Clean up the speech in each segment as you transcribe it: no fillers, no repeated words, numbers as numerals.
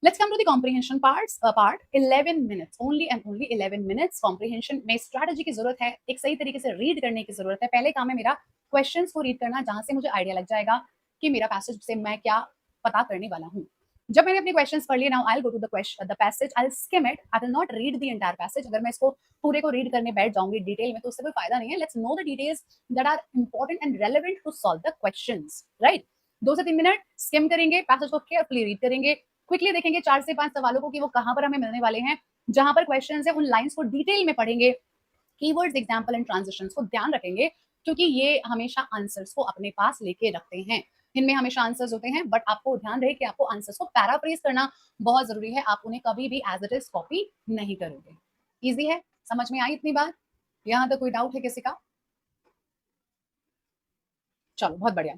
Let's come to the comprehension part 11 minutes, only and only 11 minutes comprehension में strategy की जरूरत है, एक सही तरीके से रीड करने की जरूरत है। पहले काम है मेरा क्वेश्चंस को रीड करना, जहां से मुझे आइडिया लग जाएगा कि मेरा पैसेज से मैं क्या पता करने वाला हूँ। जब मैंने अपने क्वेश्चंस पढ़ लिए, now I will go to the passage, I will skim it, I will not read the entire passage. अगर मैं इसको पूरे को रीड करने बैठ जाऊंगी डिटेल में तो उससे कोई फायदा नहीं है। Let's know the details that are important and relevant to solve the questions, right. 2 से 3 मिनट स्किम करेंगे, पैसेज को केयरफुली रीड करेंगे, क्विकली देखेंगे 4 से 5 सवालों को कि वो कहां पर हमें मिलने वाले हैं। जहां पर क्वेश्चंस है उन लाइंस को डिटेल में पढ़ेंगे, कीवर्ड्स, एग्जांपल एंड ट्रांजिशंस को ध्यान रखेंगे, क्योंकि ये हमेशा आंसर्स को अपने पास लेके रखते हैं। इनमें हमेशा आंसर्स होते हैं, बट आपको ध्यान रहे कि आपको आंसर्स को पैराफ्रेज करना बहुत जरूरी है। आप उन्हें कभी भी एज इट इज कॉपी नहीं करोगे। इजी है, समझ में आई इतनी बात? यहां तक कोई डाउट है किसी का? चलो बहुत बढ़िया।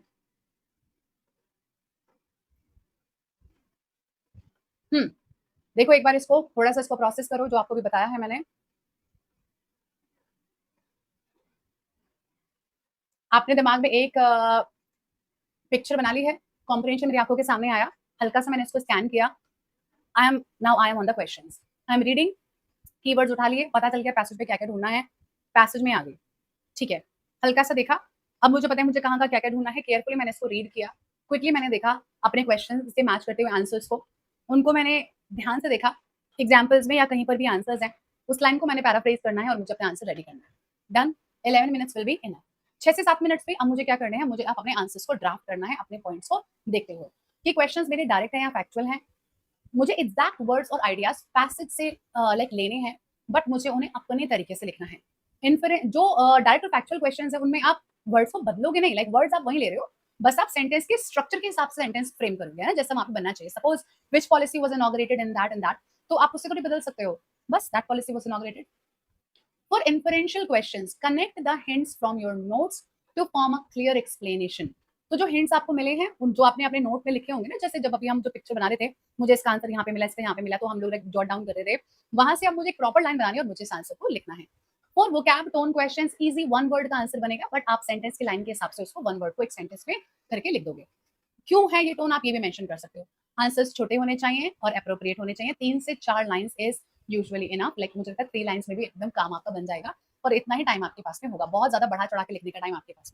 देखो एक बार इसको थोड़ा सा इसको प्रोसेस करो, जो आपको भी बताया है मैंने। आपने दिमाग में एक पिक्चर बना ली है, कॉम्प्रिहेंशन मेरी आंखों के सामने आया, हल्का सा मैंने इसको स्कैन किया। I am on the questions, I am reading, keywords उठा लिए, पता चल गया पैसेज में क्या क्या ढूंढना है, पैसेज में आ गई, ठीक है। हल्का सा देखा, अब मुझे पता है मुझे कहाँ का क्या क्या ढूंढना है। केयरफुली मैंने इसको रीड किया, क्विकली मैंने देखा अपने क्वेश्चन से मैच करते हुए आंसर्स को, उनको मैंने ध्यान से देखा, एग्जाम्पल्स में या कहीं पर भी आंसर्स हैं, उस लाइन को मैंने पैराफ्रेज करना है और मुझे अपना आंसर रेडी करना है। Done. 11 minutes will be enough. 6 से 7 मिनट्स में अब मुझे क्या करना है, मुझे अब अपने आंसर्स को ड्राफ्ट करना है अपने पॉइंट्स को देखते हुए कि क्वेश्चंस मेरे डायरेक्ट हैं या फैक्चुअल हैं। मुझे एग्जैक्ट वर्ड्स और आइडियाज पैसेज से लाइक लेने हैं, बट मुझे उन्हें अपने तरीके से लिखना है। जो डायरेक्ट और फैक्चुअल क्वेश्चंस है उनमें आप वर्ड्स को बदलोगे नहीं, लाइक वर्ड्स आप वही ले रहे हो, बस आप सेंटेंस के स्ट्रक्चर के हिसाब से सेंटेंस फ्रेम करोगे, है ना, जैसा वहां पे बनना चाहिए। Suppose which policy was inaugurated in that and that, तो आप उससे थोड़ी बदल सकते हो, बस that policy was inaugurated. For inferential questions, connect the hints from your notes to form a clear explanation. तो जो hints आपको मिले हैं, उन जो आपने अपने नोट में लिखे होंगे ना, जैसे जब अभी हम जो पिक्चर बना रहे थे, मुझे इसका आंसर यहाँ पे मिला, इसका यहाँ पे मिला, तो हम लोग जॉट डाउन कर रहे थे, वहां से अब मुझे एक प्रॉपर लाइन बनानी है और मुझे इस आंसर को लिखना है। For vocab tone questions, easy one word का आंसर बनेगा, बट आप सेंटेंस की लाइन के हिसाब से उसको वन वर्ड को एक सेंटेंस में करके लिख दोगे। क्यों है ये टोन, आप ये भी मेंशन कर सकते हो। आंसर्स छोटे होने चाहिए और अप्रोप्रिएट होने चाहिए। 3 से 4 lines is usually enough, like मुझे लगता है 3 लाइंस में भी एकदम काम आपका बन जाएगा और इतना ही टाइम आपके पास में होगा। बहुत ज्यादा बढ़ा चढ़ा के लिखने का टाइम आपके पास